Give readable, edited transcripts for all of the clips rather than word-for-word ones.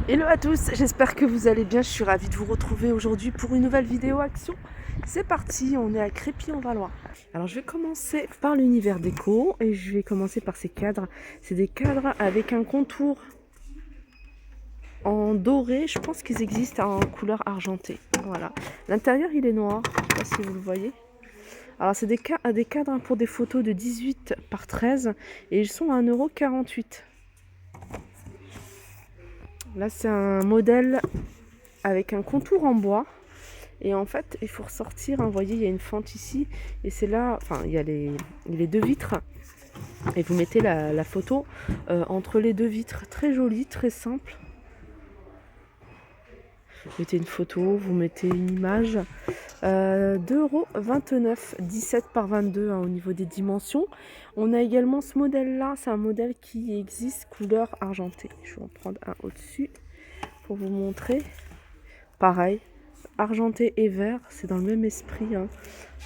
Hello à tous, j'espère que vous allez bien, je suis ravie de vous retrouver aujourd'hui pour une nouvelle vidéo action. C'est parti, on est à Crépy-en-Valois. Alors je vais commencer par l'univers déco et je vais commencer par ces cadres. C'est des cadres avec un contour en doré, je pense qu'ils existent en couleur argentée. Voilà, l'intérieur il est noir, je ne sais pas si vous le voyez. Alors c'est des cadres pour des photos de 18 par 13 et ils sont à 1,48 €. Là c'est un modèle avec un contour en bois. Et en fait, il faut ressortir, hein, vous voyez, il y a une fente ici, et c'est là, enfin, il y a les deux vitres, et vous mettez la photo entre les deux vitres. Très joli, très simple. Vous mettez une photo, vous mettez une image. 2,29 €, 17 par 22 hein, au niveau des dimensions. On a également ce modèle-là, c'est un modèle qui existe couleur argentée. Je vais en prendre un au-dessus pour vous montrer. Pareil, argenté et vert, c'est dans le même esprit, hein.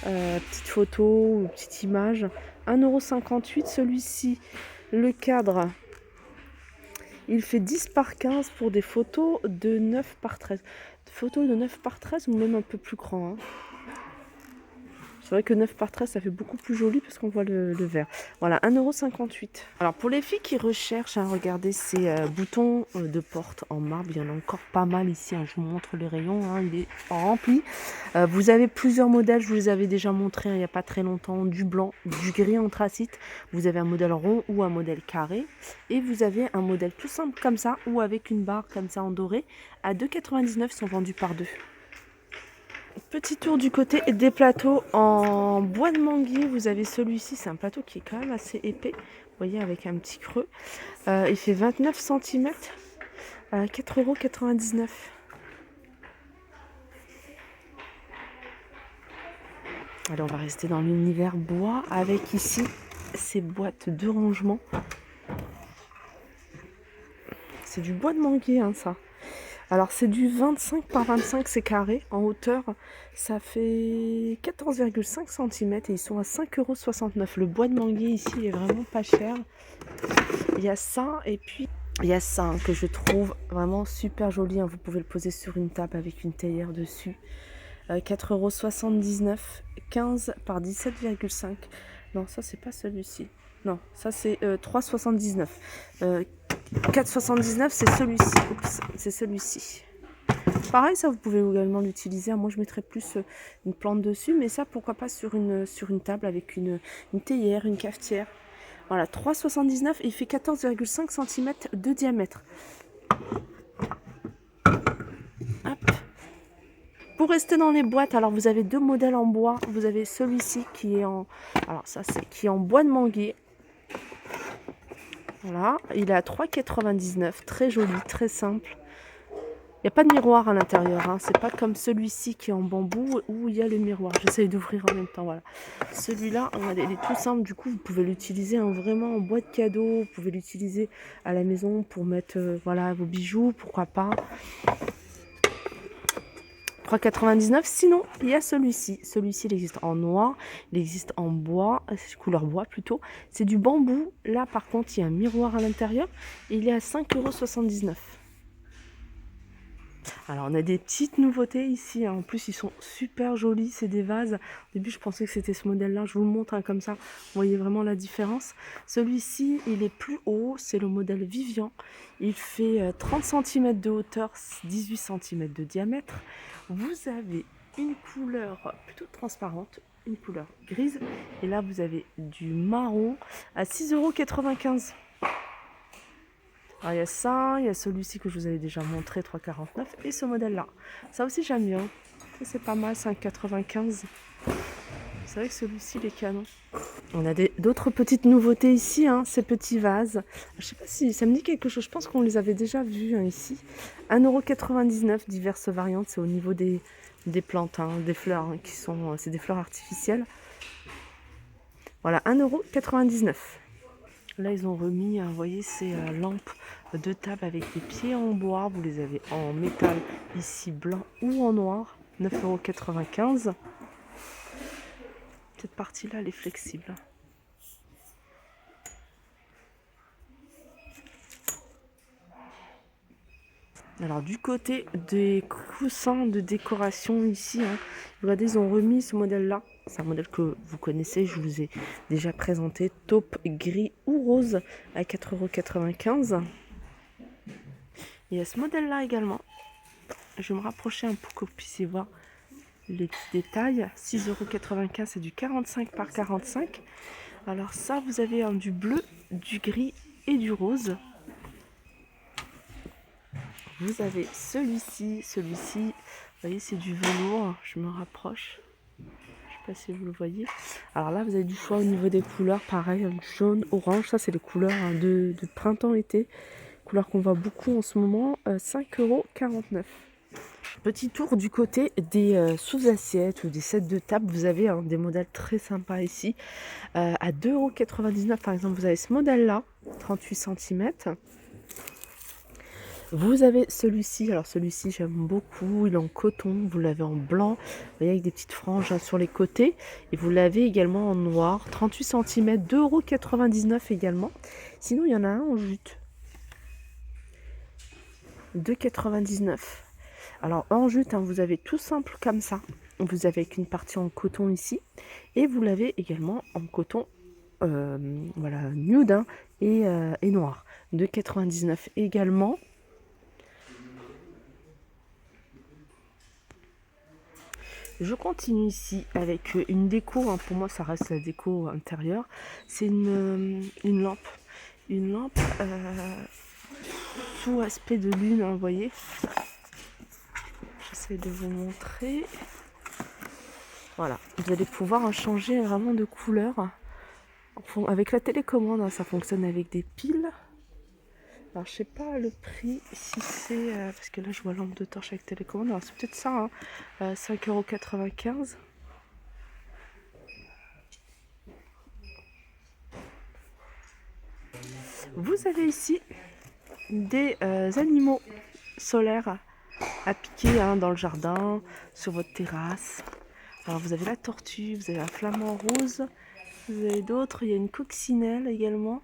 Petite photo ou petite image. 1,58 € celui-ci. Le cadre, il fait 10 par 15 pour des photos de 9 par 13. Photos de 9 par 13 ou même un peu plus grand, hein. C'est vrai que 9 par 13, ça fait beaucoup plus joli parce qu'on voit le vert. Voilà, 1,58 €. Alors pour les filles qui recherchent, hein, regardez ces boutons de porte en marbre. Il y en a encore pas mal ici, hein. Je vous montre les rayons, hein, il est rempli. Vous avez plusieurs modèles, je vous les avais déjà montrés, hein, il n'y a pas très longtemps. Du blanc, du gris anthracite. Vous avez un modèle rond ou un modèle carré. Et vous avez un modèle tout simple comme ça ou avec une barre comme ça en doré. À 2,99 €, ils sont vendus par deux. Petit tour du côté des plateaux en bois de manguier. Vous avez celui-ci, c'est un plateau qui est quand même assez épais. Vous voyez, avec un petit creux. Il fait 29 cm, 4,99 €. Allez, on va rester dans l'univers bois avec ici ces boîtes de rangement. C'est du bois de manguier, hein, ça. Alors c'est du 25 par 25, c'est carré. En hauteur, ça fait 14,5 cm et ils sont à 5,69 €. Le bois de manguier ici est vraiment pas cher. Il y a ça et puis il y a ça, hein, que je trouve vraiment super joli, hein. Vous pouvez le poser sur une table avec une théière dessus. 4,79 €, 15 par 17,5. Non, ça c'est pas celui-ci. Non, ça c'est 3,79. 4,79 c'est celui-ci. Oups, c'est celui-ci. Pareil, ça vous pouvez également l'utiliser. Moi je mettrais plus une plante dessus, mais ça pourquoi pas sur une table avec une théière, une cafetière. Voilà, 3,79 et il fait 14,5 cm de diamètre. Hop. Pour rester dans les boîtes, alors vous avez deux modèles en bois. Vous avez celui-ci qui est en, alors ça c'est qui est en bois de manguier. Voilà, il est à 3,99, très joli, très simple. Il n'y a pas de miroir à l'intérieur, hein. C'est pas comme celui-ci qui est en bambou où il y a le miroir. J'essaye d'ouvrir en même temps, voilà. Celui-là, regardez, il est tout simple. Du coup, vous pouvez l'utiliser, hein, vraiment en boîte cadeau. Vous pouvez l'utiliser à la maison pour mettre voilà, vos bijoux, pourquoi pas. 3,99. Sinon, il y a celui-ci. Celui-ci, il existe en noir, il existe en bois, couleur bois plutôt. C'est du bambou. Là, par contre, il y a un miroir à l'intérieur. Il est à 5,79 €. Alors, on a des petites nouveautés ici, hein. En plus, ils sont super jolis. C'est des vases. Au début, je pensais que c'était ce modèle-là. Je vous le montre, hein, comme ça. Vous voyez vraiment la différence. Celui-ci, il est plus haut. C'est le modèle Vivian. Il fait 30 cm de hauteur, 18 cm de diamètre. Vous avez une couleur plutôt transparente, une couleur grise. Et là, vous avez du marron à 6,95 €. Alors, il y a ça, il y a celui-ci que je vous avais déjà montré, 3,49, et ce modèle-là. Ça aussi, j'aime bien. C'est pas mal, 5,95. C'est vrai que celui-ci, il est canon. On a d'autres petites nouveautés ici, hein, ces petits vases. Je sais pas si ça me dit quelque chose, je pense qu'on les avait déjà vus, hein, ici. 1,99 €, diverses variantes, c'est au niveau des plantes, hein, des fleurs, hein, qui sont, c'est des fleurs artificielles. Voilà, 1,99 €. Là, ils ont remis, vous voyez, ces lampes de table avec des pieds en bois. Vous les avez en métal ici, blanc ou en noir. 9,95 €. Cette partie-là, elle est flexible. Alors du côté des coussins de décoration ici, regardez, ils ont remis ce modèle-là. C'est un modèle que vous connaissez, je vous ai déjà présenté. Taupe, gris ou rose à 4,95 €. Il y a ce modèle-là également. Je vais me rapprocher un peu pour que vous puissiez voir les petits détails. 6,95 €, c'est du 45 par 45. Alors ça, vous avez du bleu, du gris et du rose. Vous avez celui-ci, vous voyez, c'est du velours, je me rapproche, je sais pas si vous le voyez. Alors là, vous avez du choix au niveau des couleurs, pareil, jaune, orange, ça c'est les couleurs de printemps-été, couleurs qu'on voit beaucoup en ce moment, 5,49 €. Petit tour du côté des sous-assiettes ou des sets de table, vous avez des modèles très sympas ici, à 2,99 € par exemple, vous avez ce modèle-là, 38 cm. Vous avez celui-ci, alors celui-ci j'aime beaucoup, il est en coton, vous l'avez en blanc, vous voyez, avec des petites franges sur les côtés, et vous l'avez également en noir, 38 cm, 2,99 € également. Sinon il y en a un en jute, 2,99 €. Alors en jute, vous avez tout simple comme ça, vous avez une partie en coton ici, et vous l'avez également en coton voilà, nude et noir, 2,99 € également. Je continue ici avec une déco, pour moi ça reste la déco intérieure. C'est une lampe. Une lampe sous aspect de lune, vous voyez. J'essaie de vous montrer. Voilà, vous allez pouvoir changer vraiment de couleur. Avec la télécommande, ça fonctionne avec des piles. Alors je sais pas le prix, si c'est... parce que là je vois lampe de torche avec télécommande, alors c'est peut-être ça, 5,95 €. Vous avez ici des animaux solaires à piquer dans le jardin, sur votre terrasse. Alors vous avez la tortue, vous avez un flamant rose, vous avez d'autres, il y a une coccinelle également,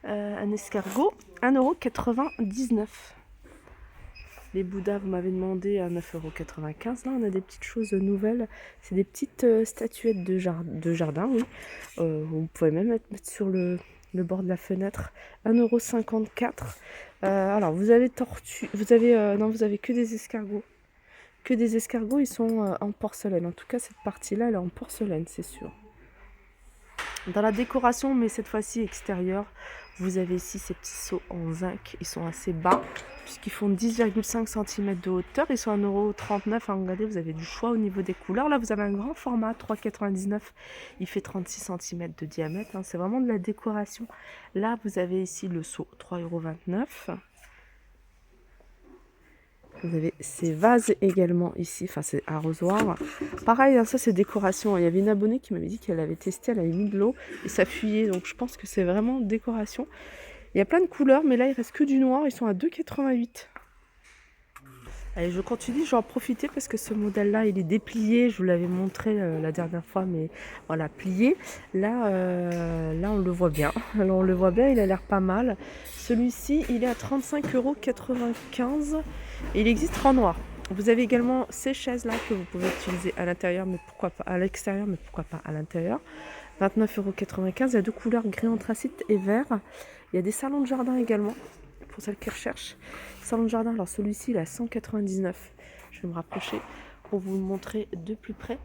un escargot, 1,99 €. Les bouddhas, vous m'avez demandé à 9,95 €. Là, on a des petites choses nouvelles. C'est des petites statuettes de jardin, oui. Vous pouvez même mettre sur le bord de la fenêtre. 1,54 €. Alors, vous avez tortue. Vous avez non, vous avez que des escargots. Que des escargots, ils sont en porcelaine. En tout cas, cette partie-là, elle est en porcelaine, c'est sûr. Dans la décoration, mais cette fois-ci extérieure, vous avez ici ces petits seaux en zinc. Ils sont assez bas, puisqu'ils font 10,5 cm de hauteur. Ils sont à 1,39 €. Regardez, vous avez du choix au niveau des couleurs. Là, vous avez un grand format, 3,99 €. Il fait 36 cm de diamètre. C'est vraiment de la décoration. Là, vous avez ici le seau, 3,29 €. Vous avez ces vases également ici, enfin c'est arrosoir. Pareil, ça c'est décoration. Il y avait une abonnée qui m'avait dit qu'elle avait testé, elle avait mis de l'eau et ça fuyait. Donc je pense que c'est vraiment décoration. Il y a plein de couleurs, mais là il reste que du noir. Ils sont à 2,88 €. Allez, je continue, je vais en profiter parce que ce modèle-là, il est déplié. Je vous l'avais montré la dernière fois, mais voilà, plié. Là, on le voit bien. Alors, on le voit bien, il a l'air pas mal. Celui-ci, il est à 35,95 € et il existe en noir. Vous avez également ces chaises-là que vous pouvez utiliser à l'intérieur, mais pourquoi pas à l'extérieur, mais pourquoi pas à l'intérieur. 29,95 €. Il y a deux couleurs, gris anthracite et vert. Il y a des salons de jardin également, pour celles qui recherchent. Salon de jardin, alors celui-ci il est à 199 €. Je vais me rapprocher pour vous le montrer de plus près.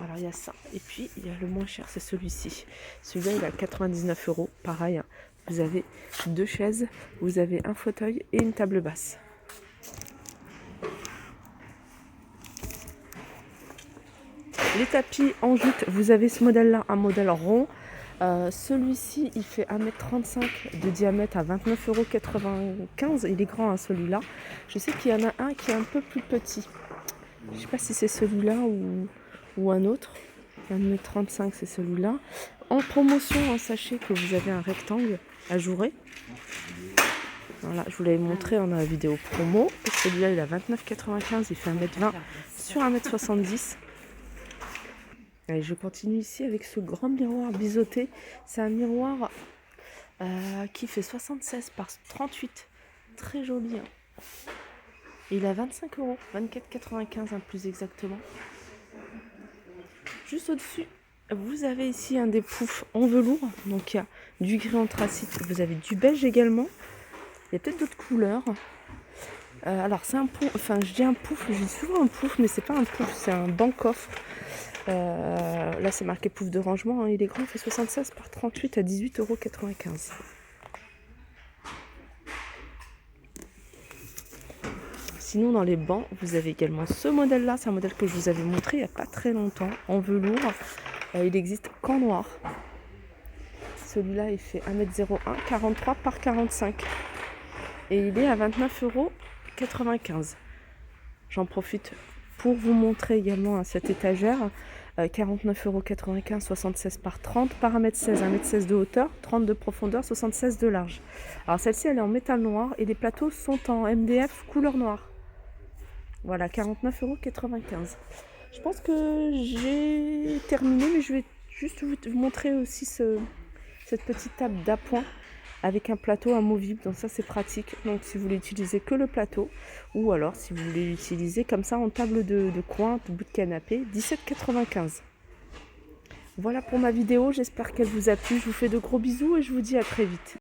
Alors il y a ça, et puis il y a le moins cher, c'est celui-ci. Celui-là il est à 99 €. Pareil, vous avez deux chaises, vous avez un fauteuil et une table basse. Les tapis en jute, vous avez ce modèle-là, un modèle rond. Celui-ci, il fait 1,35 m de diamètre à 29,95 €. Il est grand, celui-là. Je sais qu'il y en a un qui est un peu plus petit. Je ne sais pas si c'est celui-là ou un autre. 1,35 m, c'est celui-là. En promotion, sachez que vous avez un rectangle à jouer. Voilà, je vous l'avais montré dans la vidéo promo. Celui-là, il a 29,95 €. Il fait 1,20 m sur 1,70 m. Allez, je continue ici avec ce grand miroir biseauté. C'est un miroir qui fait 76 par 38. Très joli. Il est à 25 €, 24,95 plus exactement. Juste au-dessus, vous avez ici un des poufs en velours. Donc il y a du gris anthracite, vous avez du beige également. Il y a peut-être d'autres couleurs. Alors c'est un pouf, enfin je dis un pouf, je dis souvent un pouf, mais c'est pas un pouf, c'est un banc coffre. Là c'est marqué pouf de rangement, hein. Il est grand, il fait 76 par 38 à 18,95 €. Sinon dans les bancs, vous avez également ce modèle-là, c'est un modèle que je vous avais montré il n'y a pas très longtemps, en velours. Il existe qu'en noir. Celui-là il fait 1,01 m, 43 par 45. Et il est à 29,95 €. J'en profite pour vous montrer également cette étagère. 49,95 €, 76 par 30, par 1,16 m, 1,16 m de hauteur, 30 de profondeur, 76 de large. Alors celle-ci elle est en métal noir et les plateaux sont en MDF couleur noire. Voilà, 49,95 €. Je pense que j'ai terminé, mais je vais juste vous montrer aussi cette petite table d'appoint avec un plateau amovible, donc ça c'est pratique. Donc si vous voulez utiliser que le plateau, ou alors si vous voulez l'utiliser comme ça en table de coin, de bout de canapé, 17,95 €. Voilà pour ma vidéo, j'espère qu'elle vous a plu. Je vous fais de gros bisous et je vous dis à très vite.